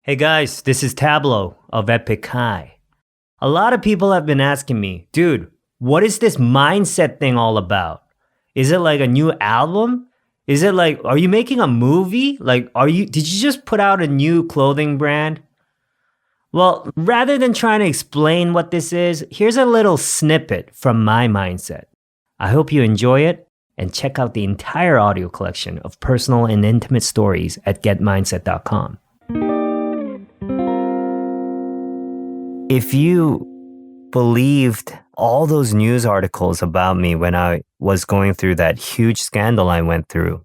Hey guys, this is Tableau of HDIGH. A lot of people have been asking me, dude, what is this mindset thing all about? Is it like a new album? Is it like, are you making a movie? Did you just put out a new clothing brand? Well, rather than trying to explain what this is, here's a little snippet from my mindset. I hope you enjoy it and check out the entire audio collection of personal and intimate stories at getmindset.com. If you believed all those news articles about me when I was going through that huge scandal I went through,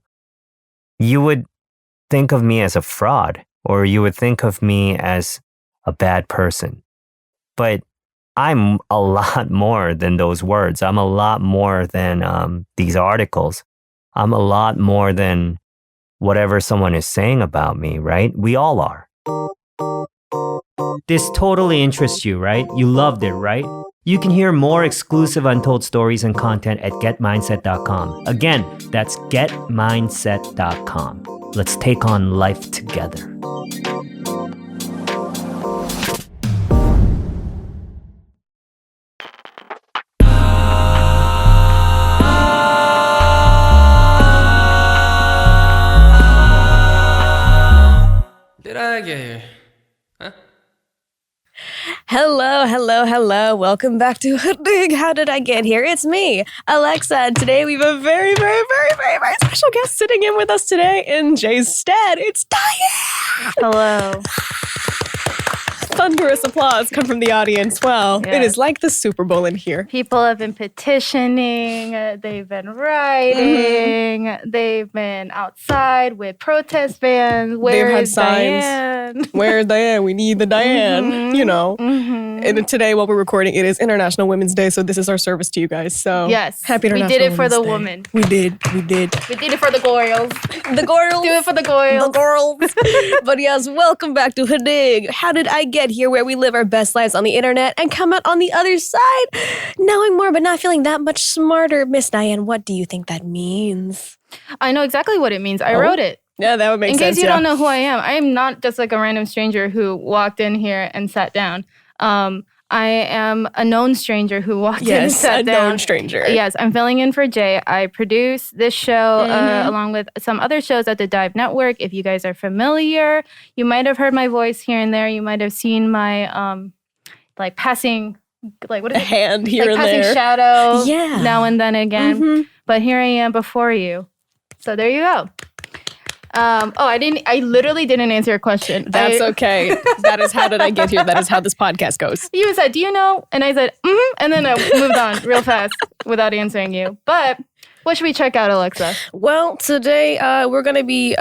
you would think of me as a fraud, or you would think of me as a bad person. But I'm a lot more than those words. I'm a lot more than these articles. I'm a lot more than whatever someone is saying about me, right? We all are. This totally interests you, right? You loved it, right? You can hear more exclusive untold stories and content at getmindset.com. Again, that's getmindset.com. Let's take on life together. Did I get here? Huh? Hello. Welcome back to HDIGH. How did I get here? It's me, AleXa, and today we have a very special guest sitting in with us today in Jae's stead. It's Diane! Hello. Thunderous applause come from the audience. Well, Yes. It is like the Super Bowl in here. People have been petitioning, they've been writing, they've been outside with protest vans. Where's Diane? Where's Diane? We need the Diane, you know. And today, while we're recording, it is International Women's Day, so this is our service to you guys. So Yes. happy We International did it for Women's the Day. woman. We did. We did it for the girls. The girls. Do it for the girls. The girls. But yes, welcome back to HDIGH. How did I get here, where we live our best lives on the internet and come out on the other side knowing more but not feeling that much smarter? Miss Diane, what do you think that means? I know exactly what it means. I wrote it. Yeah, that would make In sense. case you don't know who I am not just like a random stranger who walked in here and sat down. I am a known stranger who walked in and sat down. Yes, a known stranger. Yes, I'm filling in for Jae. I produce this show along with some other shows at the HDIGH Network. If you guys are familiar, you might have heard my voice here and there. You might have seen my passing, what is A it? hand here and passing there. shadow Yeah. now and then again. But here I am before you. So there you go. I literally didn't answer your question. That's okay. That is how did I get here. That is how this podcast goes. You said, do you know? And I said, and then I moved on real fast without answering you. But what should we check out, AleXa? Well, today we're going to be,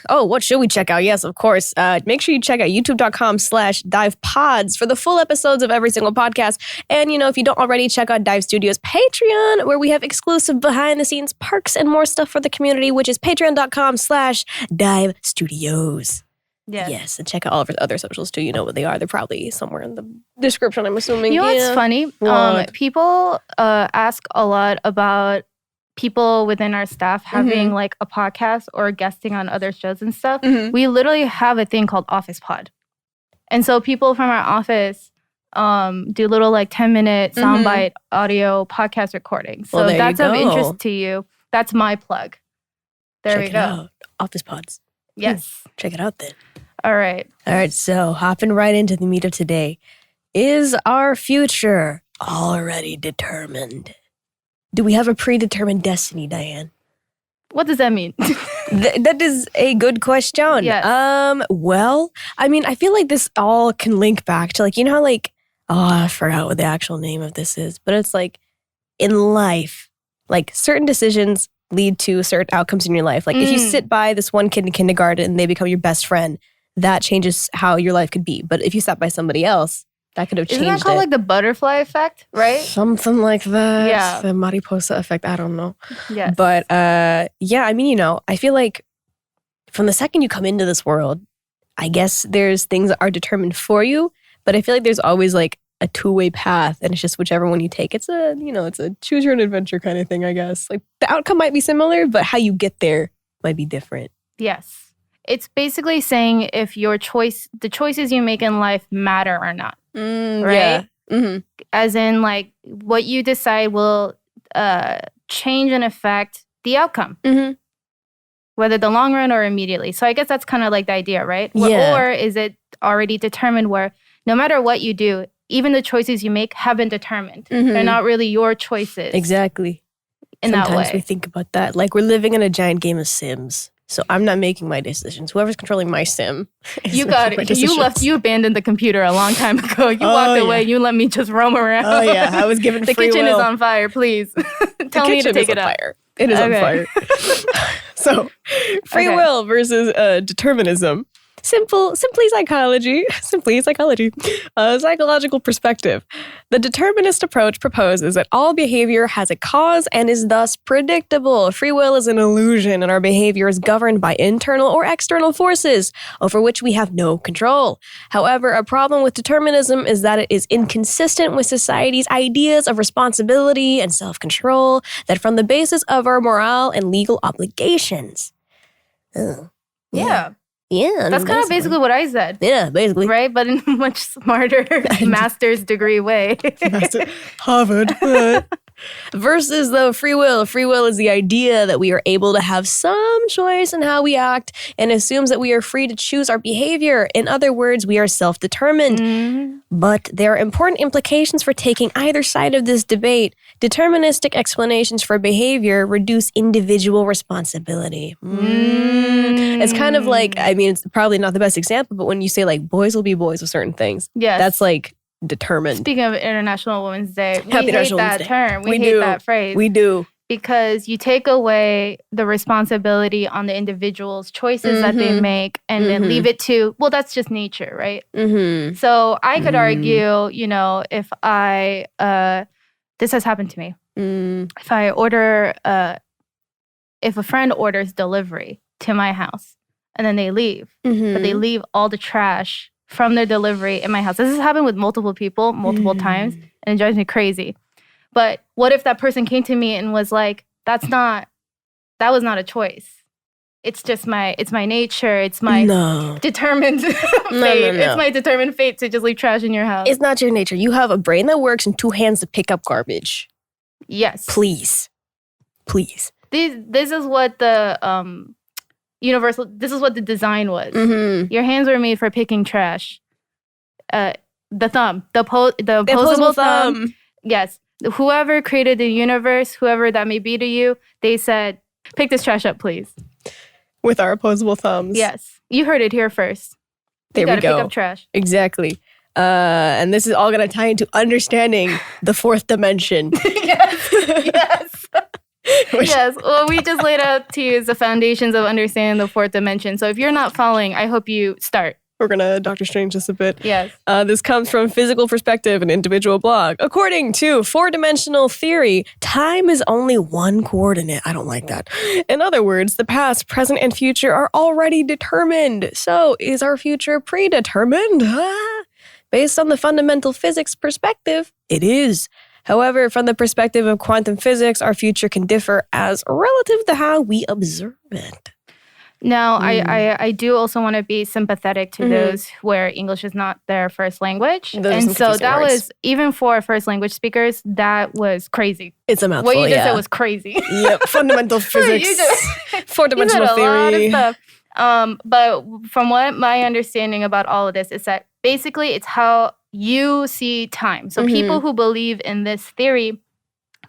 what should we check out? Yes, of course. Make sure you check out youtube.com/divepods for the full episodes of every single podcast. And, if you don't already, check out Dive Studios Patreon, where we have exclusive behind the scenes perks and more stuff for the community, which is patreon.com/Dive Studios. Yes, and check out all of our other socials too. You know what they are. They're probably somewhere in the description, I'm assuming. You know what's funny? What? People ask a lot about people within our staff having like a podcast or guesting on other shows and stuff. We literally have a thing called Office Pod. And so people from our office do little 10-minute soundbite audio podcast recordings. So Well, there that's you of go. interest to you. That's my plug. There Check we it go. out. Office Pods. Yes. Check it out then. All right. All right, so hopping right into the meat of today. Is our future already determined? Do we have a predetermined destiny, Diane? What does that mean? That is a good question. Yes. Well, I mean, I feel like this all can link back to how I forgot what the actual name of this is, but it's in life, certain decisions lead to certain outcomes in your life. If you sit by this one kid in kindergarten and they become your best friend, that changes how your life could be. But if you sat by somebody else, that could have changed Isn't that called it. the butterfly effect, right? Something like that. Yeah. The mariposa effect. I don't know. Yes. But I mean, I feel like from the second you come into this world, I guess there's things that are determined for you, but I feel like there's always a two-way path, and it's just whichever one you take. It's a choose your own adventure kind of thing, I guess. The outcome might be similar, but how you get there might be different. Yes. It's basically saying if the choices you make in life matter or not, right? Yeah. As in, like, what you decide will change and affect the outcome, whether the long run or immediately. So I guess that's kind of like the idea, right? Yeah. Or is it already determined where no matter what you do, even the choices you make have been determined. They're not really your choices. Exactly. In Sometimes that way. we think about that. Like, we're living in a giant game of Sims. So I'm not making my decisions. Whoever's controlling my sim. You got it. You abandoned the computer a long time ago. You walked away. You let me just roam around. Oh, yeah. I was given the free kitchen will. is on fire, please. Tell me to take it up. Fire. It is on fire. So, free will versus determinism. Simply psychology. A psychological perspective. The determinist approach proposes that all behavior has a cause and is thus predictable. Free will is an illusion, and our behavior is governed by internal or external forces over which we have no control. However, a problem with determinism is that it is inconsistent with society's ideas of responsibility and self-control that form the basis of our morale and legal obligations. Oh. Yeah. Yeah, that's kind of basically what I said. Yeah, basically. Right? But in a much smarter master's degree way. Harvard. Versus, though, free will. Free will is the idea that we are able to have some choice in how we act and assumes that we are free to choose our behavior. In other words, we are self-determined. But there are important implications for taking either side of this debate. Deterministic explanations for behavior reduce individual responsibility. It's kind of like, I mean, it's probably not the best example, but when you say, like, boys will be boys with certain things, that's like determined. Speaking of International Women's Day, we Happy hate National that Women's Day. term. We hate that phrase. We do. Because you take away the responsibility on the individual's choices that they make and then leave it to, well, that's just nature, right? So I could argue, you know, if I, this has happened to me. If I order, if a friend orders delivery to my house and then they leave, but they leave all the trash from their delivery in my house. This has happened with multiple people, multiple times, and it drives me crazy. But what if that person came to me and was like, that was not a choice. It's just it's my nature. It's my determined fate. It's my determined fate to just leave trash in your house. It's not your nature. You have a brain that works and 2 hands to pick up garbage. Yes. Please. This is what the this is what the design was. Your hands were made for picking trash. The opposable thumb. Yes. Whoever created the universe, whoever that may be to you, they said, pick this trash up, please. With our opposable thumbs. Yes. You heard it here first. There we go. You gotta pick up trash. Exactly. And this is all going to tie into understanding the fourth dimension. Yes. Yes. Well, we just laid out to you the foundations of understanding the fourth dimension. So if you're not following, I hope you start. We're going to Dr. Strange this a bit. Yes. This comes from Physical Perspective, an individual blog. According to four-dimensional theory, time is only one coordinate. I don't like that. In other words, the past, present, and future are already determined. So is our future predetermined? Based on the fundamental physics perspective, it is. However, from the perspective of quantum physics, our future can differ as relative to how we observe it. Now, I do also want to be sympathetic to those where English is not their first language. And so that was, even for first language speakers, that was crazy. It's a mouthful, what you just said was crazy. Yep, fundamental physics, four-dimensional theory. A lot of stuff. But from what my understanding about all of this is that basically it's how you see time. So people who believe in this theory,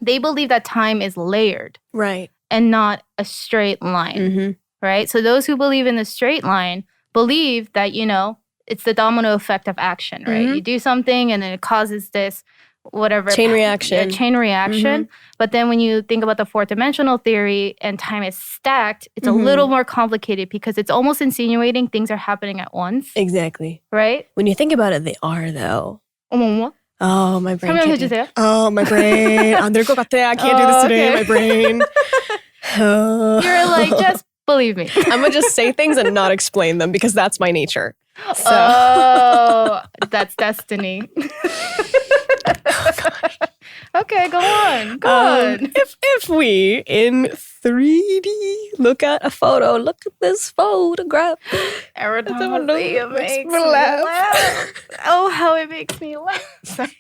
they believe that time is layered. Right. And not a straight line. Right? So those who believe in the straight line believe that, you know, it's the domino effect of action, right? You do something and then it causes this whatever. Chain reaction. But then when you think about the fourth dimensional theory and time is stacked, it's a little more complicated because it's almost insinuating things are happening at once. Exactly. Right? When you think about it, they are though. Oh, my brain. Oh, my brain. I can't do this today. My brain. You're like, just believe me. I'm going to just say things and not explain them because that's my nature. So. Oh, that's destiny. Okay, go on. Go on. If we in 3D look at a photo, look at this photograph. Every It's time I a see it makes makes me me laugh. laugh. Oh, how it makes me laugh. Sorry.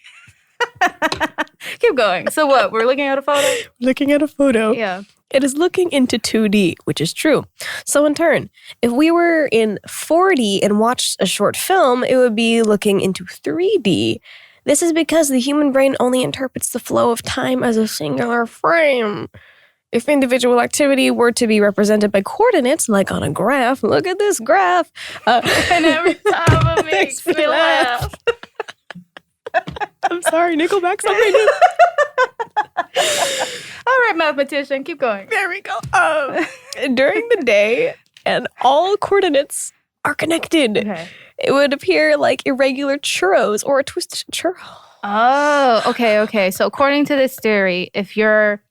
Keep going. So what? We're looking at a photo? Looking at a photo. Yeah. It is looking into 2D, which is true. So in turn, if we were in 4D and watched a short film, it would be looking into 3D. This is because the human brain only interprets the flow of time as a singular frame. If individual activity were to be represented by coordinates, like on a graph, look at this graph. And every time it makes me laugh. I'm sorry, Nickelback's on my All right, mathematician, keep going. There we go. During the day, and all coordinates are connected. Okay. It would appear like irregular churros or a twisted churro. Oh, okay. So according to this theory, if your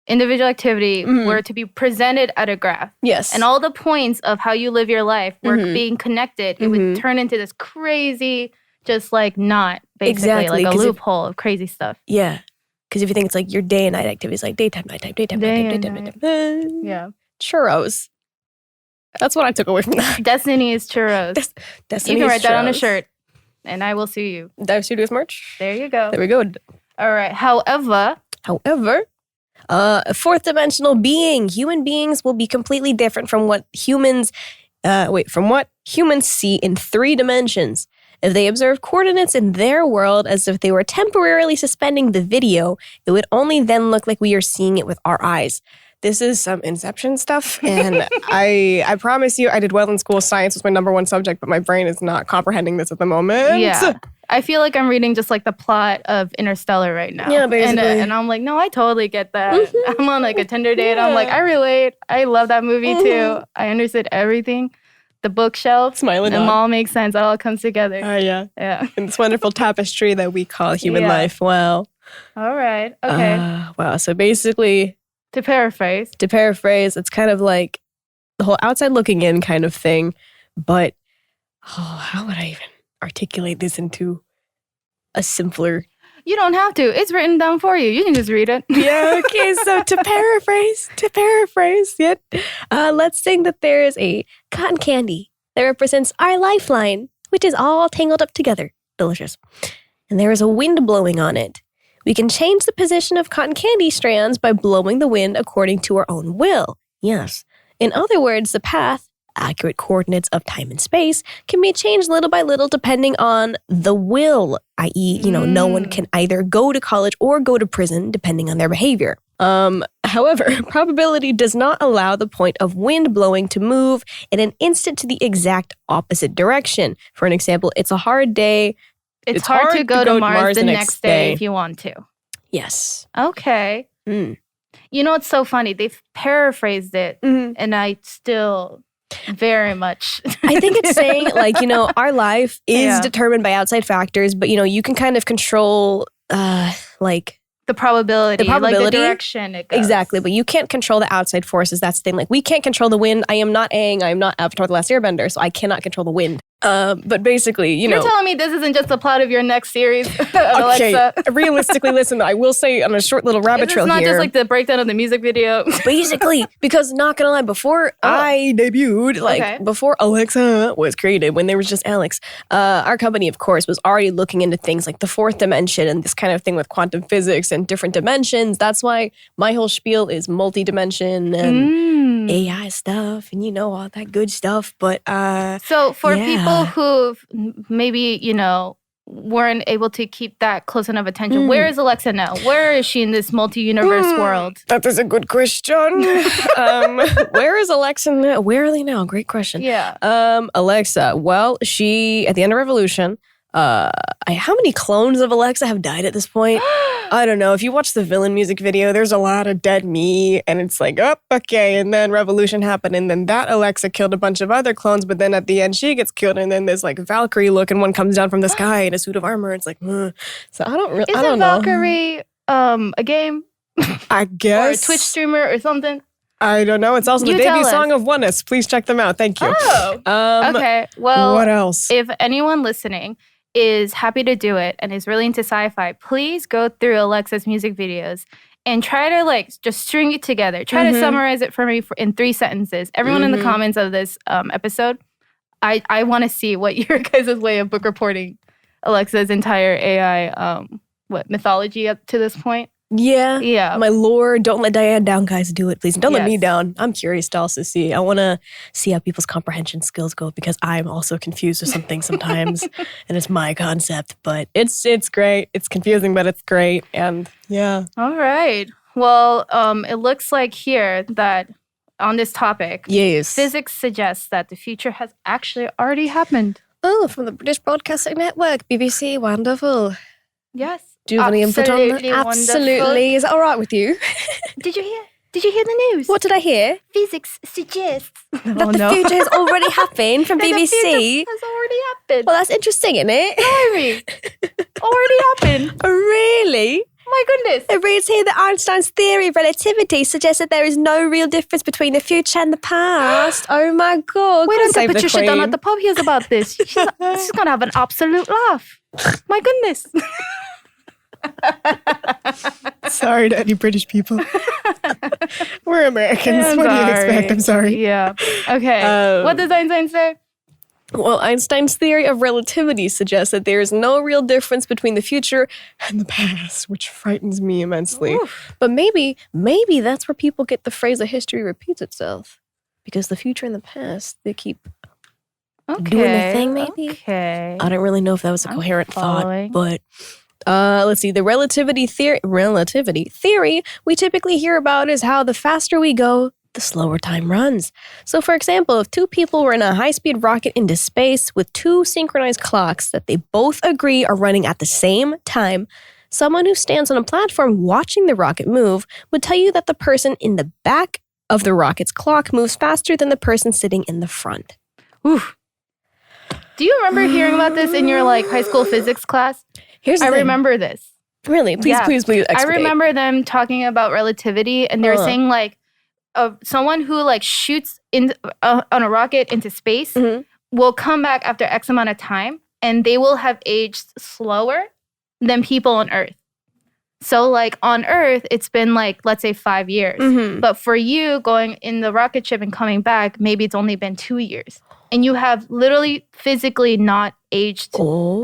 individual activity were to be presented at a graph, Yes. and all the points of how you live your life were Mhm. being connected, it would turn into this crazy, just like knot, basically, Exactly, like a 'cause if- loophole of crazy stuff. Yeah. Because if you think it's like your day and night activities, like daytime, nighttime, daytime, Day nighttime, and daytime, nighttime. Yeah. Churros. That's what I took away from that. Destiny is churros. Destiny You can is write that on a churros. shirt, and I will sue you. Dive Studios merch. There you go. There we go. All right. However, A fourth dimensional being. Human beings will be completely different from what humans see in 3 dimensions. If they observe coordinates in their world as if they were temporarily suspending the video, it would only then look like we are seeing it with our eyes. This is some Inception stuff, and I promise you, I did well in school. Science was my number 1 subject, but my brain is not comprehending this at the moment. yeah. I feel like I'm reading just like the plot of Interstellar right now. Yeah, basically. And I'm like, no, I totally get that. I'm on like a Tinder date. I'm like, Yeah. I relate. I love that movie too. I understood everything. The bookshelf. Smiling It dog. all makes sense. It all comes together. Yeah. Yeah. And this wonderful tapestry that we call human Yeah. life. Wow. All right. Okay. Wow. So basically, to paraphrase. it's kind of like the whole outside looking in kind of thing. But how would I even articulate this into a simpler? You don't have to. It's written down for you. You can just read it. Yeah. Okay. So to paraphrase, yeah. Let's think that there is a cotton candy that represents our lifeline, which is all tangled up together. Delicious. And there is a wind blowing on it. We can change the position of cotton candy strands by blowing the wind according to our own will. Yes. In other words, the path, accurate coordinates of time and space, can be changed little by little depending on the will, i.e., no one can either go to college or go to prison depending on their behavior. However, probability does not allow the point of wind blowing to move in an instant to the exact opposite direction. For an example, it's a hard day. It's hard to go to Mars the next day if you want to. Yes. Okay. Mm. You know what's so funny? They've paraphrased it, and I still very much. I think it's saying, our life is Yeah. determined by outside factors, but, you can kind of control, the probability, like the probability? direction it goes. Exactly, but you can't control the outside forces. That's the thing. Like, we can't control the wind. I am not Aang. I am not Avatar The Last Airbender, so I cannot control the wind. But basically, You're telling me this isn't just the plot of your next series, Alexa? Realistically, listen, I will say on a short little rabbit It's trail not here. just like the breakdown of the music video. Basically, because not gonna lie, before I debuted, Okay. before Alexa was created, when there was just Alex, our company, of course, was already looking into things like the 4th dimension and this kind of thing with quantum physics and different dimensions. That's why my whole spiel is multi-dimension and AI stuff and all that good stuff. But So for Yeah. people who maybe, weren't able to keep that close enough attention, where is Alexa now? Where is she in this multi-universe world? that is a good question. Where is Alexa now? Where are they now? Great question. Yeah. Alexa. Well, she at the end of Revolution. How many clones of Alexa have died at this point? I don't know. If you watch the villain music video, there's a lot of dead me, and it's like, oh, okay. And then Revolution happened, and then that Alexa killed a bunch of other clones, but then at the end, she gets killed, and then this like Valkyrie looking one comes down from the sky in a suit of armor. It's like, so I don't really. I Isn't don't know. Valkyrie a game I or a guess Twitch streamer or something? I don't know. It's also You the debut tell us. song of Oneness. Please check them out. Thank you. Oh. Um, Okay. Well, what else? if anyone listening is happy to do it and is really into sci-fi, please go through AleXa's music videos and try to like just string it together. Try to summarize it for me in 3 sentences. Everyone in the comments of this episode, I want to see what your guys' way of book reporting AleXa's entire AI mythology up to this point. Yeah. My lord, don't let Diane down, guys. Do it, please. Don't let me down. I'm curious to also see. I want to see how people's comprehension skills go because I'm also confused with something sometimes, and it's my concept. But it's great. It's confusing, but it's great. And yeah. All right. Well, it looks like here that on this topic, physics suggests that the future has actually already happened. Oh, from the British Broadcasting Network, BBC. Wonderful. Yes. Do you have any input on that? Absolutely. Wonderful. Is that all right with you? Did you hear the news? What did I hear? Physics suggests that the future has already happened from BBC. The future has already happened. Well, that's interesting, isn't it? Already happened. Really? My goodness. It reads here that Einstein's theory of relativity suggests that there is no real difference between the future and the past. Oh my God. Wait until Patricia down at the pub hears about this. She's going to have an absolute laugh. My goodness. Sorry to any British people. We're Americans. What do you expect? I'm sorry. Yeah. Okay. What does Einstein say? Well, Einstein's theory of relativity suggests that there is no real difference between the future and the past, which frightens me immensely. Oof. But maybe that's where people get the phrase that history repeats itself. Because the future and the past, they keep doing their thing, maybe? Okay. I don't really know if that was a coherent thought, but... let's see. The relativity theory we typically hear about is how the faster we go, the slower time runs. So, for example, if 2 people were in a high-speed rocket into space with 2 synchronized clocks that they both agree are running at the same time, someone who stands on a platform watching the rocket move would tell you that the person in the back of the rocket's clock moves faster than the person sitting in the front. Oof. Do you remember hearing about this in your high school physics class? I remember this. Really? Please explicate. I remember them talking about relativity, and they were saying someone who shoots in on a rocket into space will come back after X amount of time, and they will have aged slower than people on Earth. So on Earth, it's been let's say 5 years, but for you going in the rocket ship and coming back, maybe it's only been 2 years. And you have literally physically not aged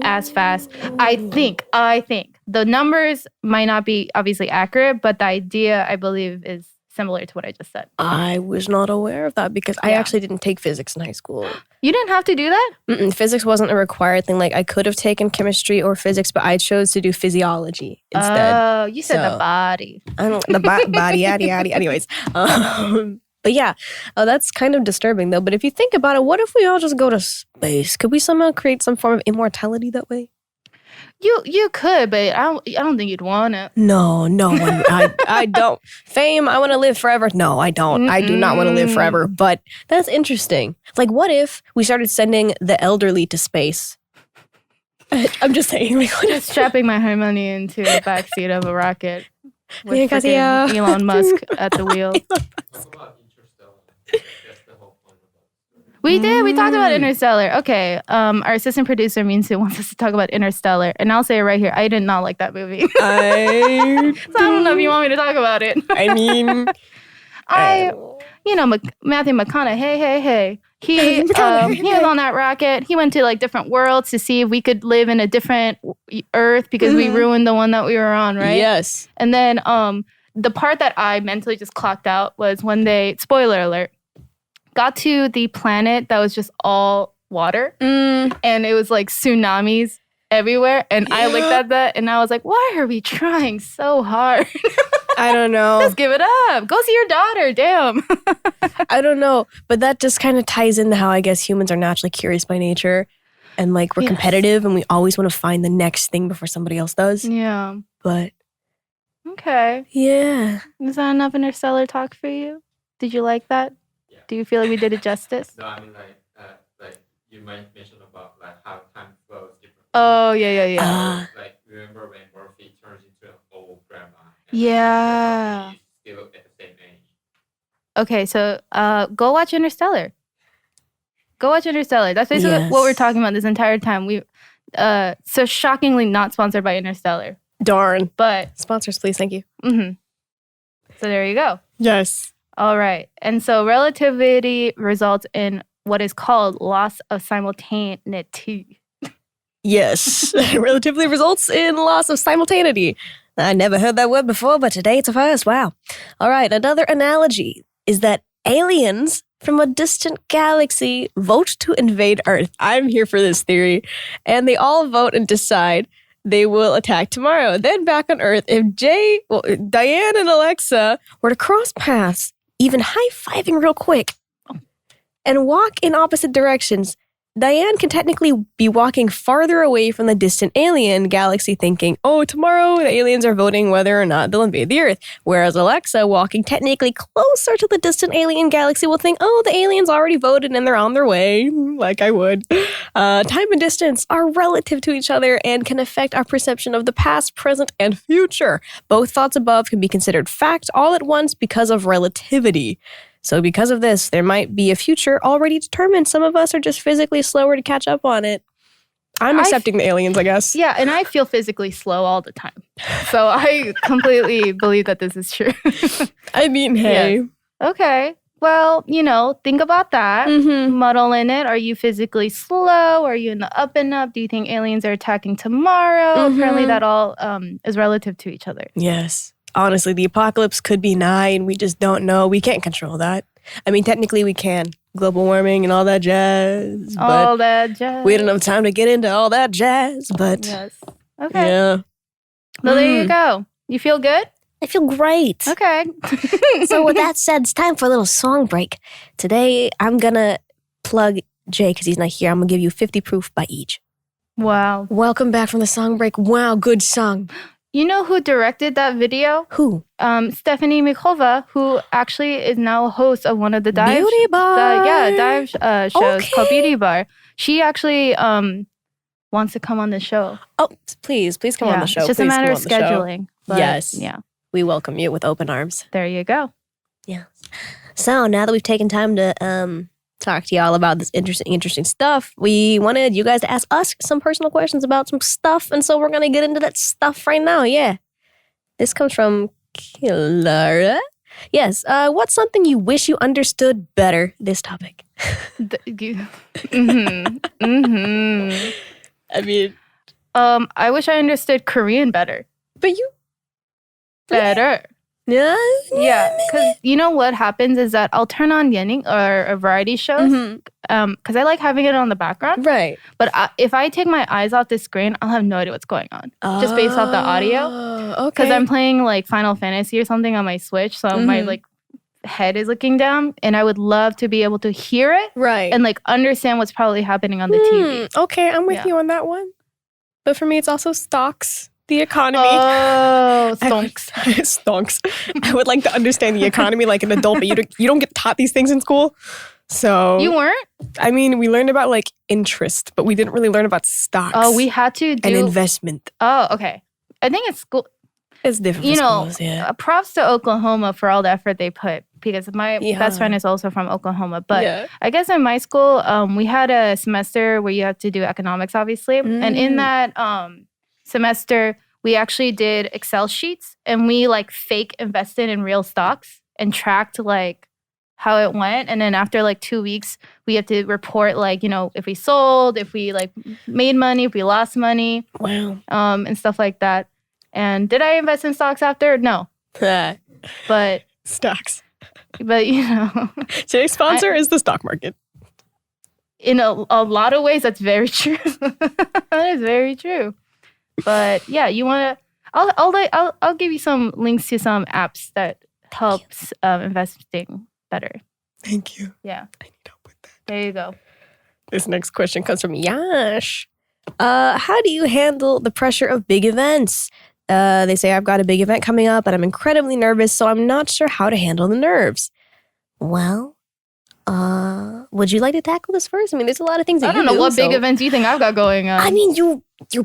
as fast. I think the numbers might not be obviously accurate, but the idea, I believe, is similar to what I just said. I was not aware of that because I actually didn't take physics in high school. You didn't have to do that? Physics wasn't a required thing. I could have taken chemistry or physics, but I chose to do physiology instead. Oh, you said the body. I don't the body, yaddy, yaddy. Anyways. But yeah, that's kind of disturbing though. But if you think about it, what if we all just go to space? Could we somehow create some form of immortality that way? You could, but I don't think you'd want it. No, I don't. Fame, I want to live forever. No, I don't. I do not want to live forever. But that's interesting. What if we started sending the elderly to space? I'm just saying. Just strapping my money into the backseat of a rocket with Elon Musk at the wheel. We did. We talked about Interstellar. Okay. Our assistant producer wants us to talk about Interstellar. And I'll say it right here. I did not like that movie. So I don't know if you want me to talk about it. I mean... Matthew McConaughey, hey. He was on that rocket. He went to different worlds to see if we could live in a different Earth because we ruined the one that we were on, right? Yes. And then the part that I mentally just clocked out was when they, spoiler alert, got to the planet that was just all water. And it was tsunamis everywhere. And I looked at that and I was like, why are we trying so hard? I don't know. Just give it up. Go see your daughter. Damn. I don't know. But that just kind of ties into how I guess humans are naturally curious by nature. And we're competitive and we always want to find the next thing before somebody else does. Yeah. But. Okay. Yeah. Is that enough Interstellar talk for you? Did you like that? Yeah. Do you feel like we did it justice? No, I mean you might mention about how time flows differently. Oh, yeah. Remember when Murphy turns into an old grandma? Yeah. He's still at the same age. Okay, so go watch Interstellar. Go watch Interstellar. That's basically what we're talking about this entire time. So shockingly not sponsored by Interstellar. Darn. But Sponsors, please. Thank you. So there you go. Yes. All right. And so relativity results in what is called loss of simultaneity. Yes. Relatively results in loss of simultaneity. I never heard that word before, but today it's a first. Wow. All right. Another analogy is that aliens from a distant galaxy vote to invade Earth. I'm here for this theory. And they all vote and decide they will attack tomorrow. Then back on Earth, if Diane and AleXa were to cross paths, even high-fiving real quick, and walk in opposite directions, Diane can technically be walking farther away from the distant alien galaxy thinking, oh, tomorrow the aliens are voting whether or not they'll invade the Earth. Whereas AleXa, walking technically closer to the distant alien galaxy, will think, oh, the aliens already voted and they're on their way, like I would. Time and distance are relative to each other and can affect our perception of the past, present, and future. Both thoughts above can be considered fact all at once because of relativity. So because of this, there might be a future already determined. Some of us are just physically slower to catch up on it. I'm accepting the aliens, I guess. Yeah, and I feel physically slow all the time. So I completely believe that this is true. I mean, hey. Yes. Okay. Well, think about that. Muddle in it. Are you physically slow? Are you in the up and up? Do you think aliens are attacking tomorrow? Apparently that all is relative to each other. Yes. Honestly, the apocalypse could be nigh and we just don't know. We can't control that. I mean, technically we can. Global warming and all that jazz. All that jazz. We don't have time to get into all that jazz, but yes. Okay. Yeah. Well, there you go. You feel good? I feel great. Okay. So with that said, it's time for a little song break. Today, I'm going to plug Jay because he's not here. I'm going to give you 50 proof by each. Wow. Welcome back from the song break. Wow, good song. You know who directed that video? Who? Stephanie Mikhova, who actually is now a host of one of the dive Beauty Bar. dive shows called Beauty Bar. She actually wants to come on the show. Oh, please come on the show. It's just Please a matter of come on the show. scheduling. But, Yes. Yeah. We welcome you with open arms. There you go. Yeah. So now that we've taken time to talk to y'all about this interesting stuff, we wanted you guys to ask us some personal questions about some stuff, and so we're gonna get into that stuff right now. Yeah. This comes from Killer. Yes. What's something you wish you understood better? This topic. I mean, I wish I understood Korean better. but you Better. Yeah. Yeah, because you know what happens is that I'll turn on Yening or variety shows because I like having it on the background. Right. But if I take my eyes off the screen, I'll have no idea what's going on just based off the audio. Okay. Because I'm playing like Final Fantasy or something on my Switch, so my like head is looking down, and I would love to be able to hear it right and like understand what's probably happening on the TV. Okay, I'm with Yeah. you on that one. But for me, it's also stocks, the economy. Oh, stonks. Stonks. I would like to understand the economy like an adult, but you don't get taught these things in school. So You weren't? I mean, we learned about like interest, but we didn't really learn about stocks. Oh, we had to do and investment. Oh, okay. I think it's school. It's different. You for know, schools, yeah. props to Oklahoma for all the effort they put because my Yeah. best friend is also from Oklahoma. But Yeah. I guess in my school, we had a semester where you have to do economics, obviously. And in that semester, we actually did Excel sheets and we like fake invested in real stocks and tracked like how it went. And then after like 2 weeks, we have to report like, if we sold, if we like made money, if we lost money, Wow. and stuff like that. And did I invest in stocks after? No. But Stocks. Today's sponsor is the stock market. In a lot of ways, that's very true. That is very true. But yeah, you want to? I'll give you some links to some apps that helps investing better. Thank you. Yeah. I need help with that. There you go. This next question comes from Yash. How do you handle the pressure of big events? They say, I've got a big event coming up and I'm incredibly nervous, so I'm not sure how to handle the nerves. Well, would you like to tackle this first? I mean, there's a lot of things that I don't know what big events you think I've got going on. I mean, you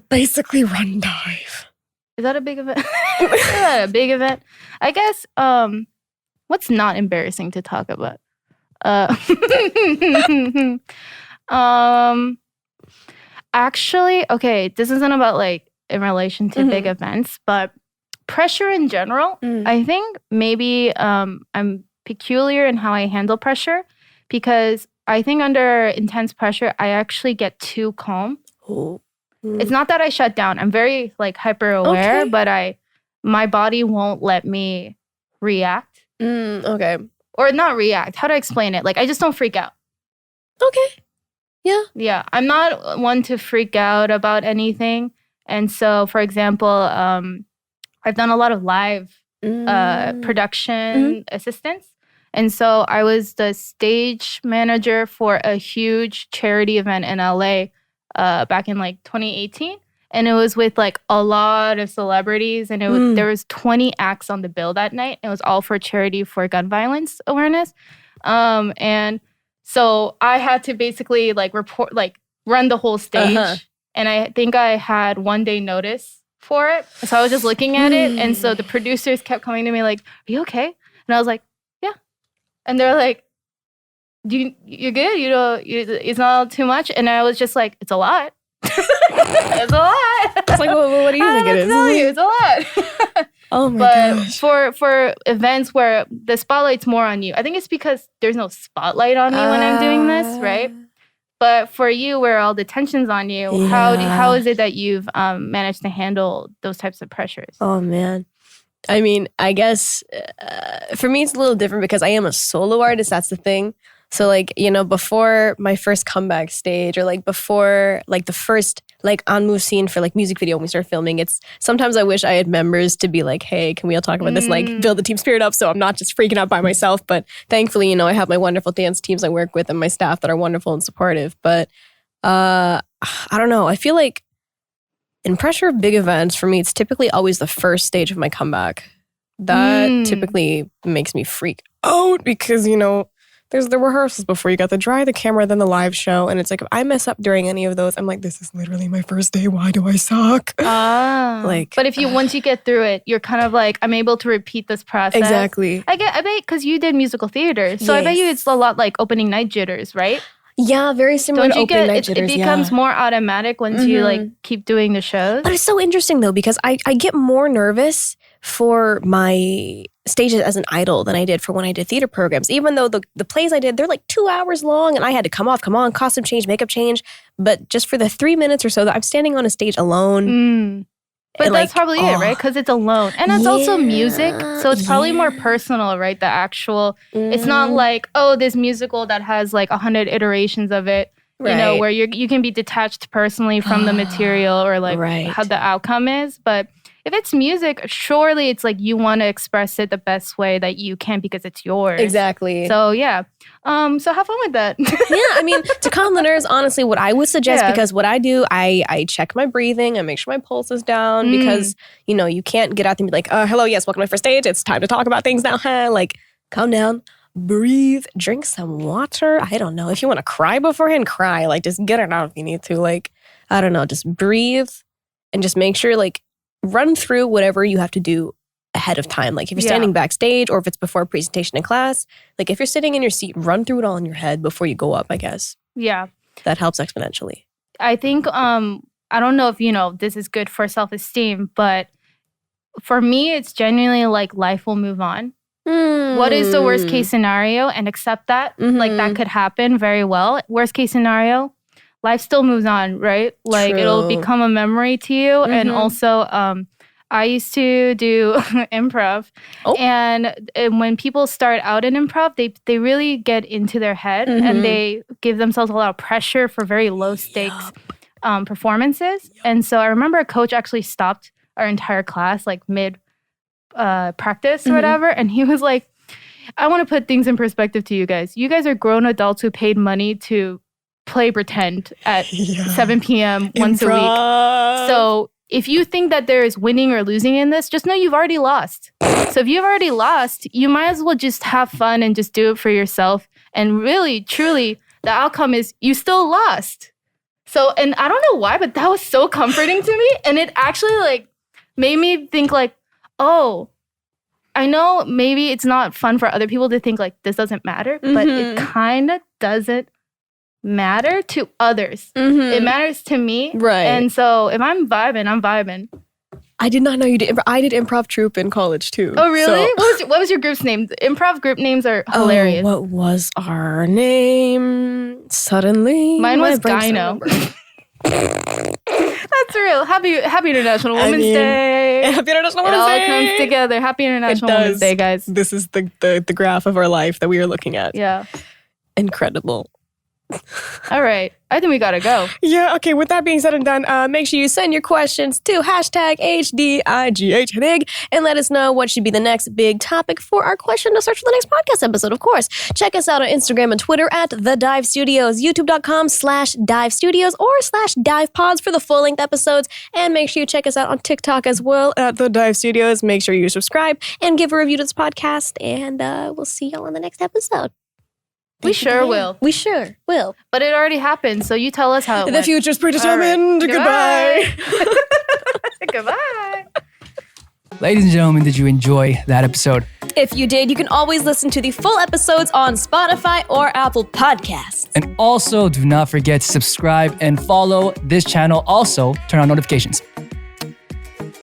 basically run dive. Is that a big event? Is that a big event? I guess, what's not embarrassing to talk about? Actually, okay, this isn't about like in relation to big events, but pressure in general, I think maybe I'm peculiar in how I handle pressure because I think under intense pressure, I actually get too calm. It's not that I shut down. I'm very like hyper aware, but my body won't let me react. Okay. Or not react. How do I explain it? Like I just don't freak out. Okay. Yeah. Yeah. I'm not one to freak out about anything. And so, for example, I've done a lot of live production assistance. And so I was the stage manager for a huge charity event in LA back in like 2018. And it was with like a lot of celebrities. And there was 20 acts on the bill that night. It was all for charity for gun violence awareness. And so I had to basically like run the whole stage. And I think I had 1 day notice for it. So I was just looking at it. And so the producers kept coming to me like, are you okay? And I was like, yeah. And they're like, you're good? It's not too much? And I was just like, it's a lot. It's a lot. It's like, well, what do you think it is? It's a lot. Oh my gosh. gosh. For events where the spotlight's more on you, I think it's because there's no spotlight on me when I'm doing this, right? But for you, where all the tension's on you, how is it that you've managed to handle those types of pressures? Oh man. I mean, I guess for me it's a little different because I am a solo artist. That's the thing. So like, before my first comeback stage or like before like the first like on-move scene for like music video when we start filming, it's sometimes I wish I had members to be like, hey, can we all talk about this? Like build the team spirit up so I'm not just freaking out by myself. But thankfully, I have my wonderful dance teams I work with and my staff that are wonderful and supportive. But I don't know. I feel like in pressure of big events, for me, it's typically always the first stage of my comeback. That typically makes me freak out because, there's the rehearsals before you got the dry, the camera, then the live show. And it's like, if I mess up during any of those, I'm like, this is literally my first day. Why do I suck? But once you get through it, you're kind of like, I'm able to repeat this process. Exactly. I bet because you did musical theater. So I bet you it's a lot like opening night jitters, right? Yeah, very similar to opening night jitters. It becomes more automatic once you like keep doing the shows. But it's so interesting though, because I get more nervous for my stages as an idol than I did for when I did theater programs. Even though the plays I did, they're like 2 hours long and I had to come on, costume change, makeup change. But just for the 3 minutes or so that I'm standing on a stage alone. But that's probably it, right? Because it's alone. And it's also music. So it's probably more personal, right? The actual, it's not like, this musical that has like 100 iterations of it, where you can be detached personally from the material or like how the outcome is. But if it's music, surely it's like you want to express it the best way that you can because it's yours. Exactly. So yeah. So have fun with that. Yeah, I mean, to calm the nerves, honestly, what I would suggest, because what I do, I check my breathing, I make sure my pulse is down because, you can't get out there and be like, hello, yes, welcome to my first stage. It's time to talk about things now. Like, calm down, breathe, drink some water. I don't know. If you want to cry beforehand, cry. Like, just get it out if you need to. Like, I don't know, just breathe and just make sure, like, run through whatever you have to do ahead of time. Like if you're standing backstage or if it's before a presentation in class, like if you're sitting in your seat, run through it all in your head before you go up, I guess. Yeah. That helps exponentially. I think, I don't know if, this is good for self-esteem, but for me, it's genuinely like life will move on. What is the worst case scenario? And accept that. Like that could happen very well. Worst case scenario, life still moves on, right? Like it'll become a memory to you. And also, I used to do improv. And when people start out in improv, they really get into their head and they give themselves a lot of pressure for very low stakes performances. And so I remember a coach actually stopped our entire class like mid practice or whatever. And he was like, I want to put things in perspective to you guys. You guys are grown adults who paid money to play pretend at 7 p.m. once a week. So if you think that there is winning or losing in this, just know you've already lost. So if you've already lost, you might as well just have fun and just do it for yourself. And really, truly, the outcome is you still lost. So, and I don't know why, but that was so comforting to me. And it actually like made me think like, oh, I know maybe it's not fun for other people to think like this doesn't matter, but it kind of doesn't matter to others. It matters to me. Right. And so if I'm vibing, I'm vibing. I did not know you did. I did improv troupe in college too. Oh, really? So- What was your group's name? The improv group names are hilarious. Oh, what was our name? Suddenly, Mine was my brain's Gyno. not That's real. Happy International Women's Day. Happy International It Women's all Day. comes together. Happy International It Women's does. Day, guys. This is the graph of our life that we are looking at. Yeah. Incredible. All right. I think we gotta go. Yeah, okay, with that being said and done, make sure you send your questions to hashtag HDIGH and let us know what should be the next big topic for our question to search for the next podcast episode, of course. Check us out on Instagram and Twitter at The Dive Studios, youtube.com/Dive Studios or /Dive Pods for the full-length episodes. And make sure you check us out on TikTok as well at The Dive Studios. Make sure you subscribe and give a review to this podcast. And we'll see y'all on the next episode. We sure will. We sure will. But it already happened, so you tell us how it The went. future's predetermined. All Goodbye. Goodbye. Ladies and gentlemen, did you enjoy that episode? If you did, you can always listen to the full episodes on Spotify or Apple Podcasts. And also, do not forget to subscribe and follow this channel. Also, turn on notifications.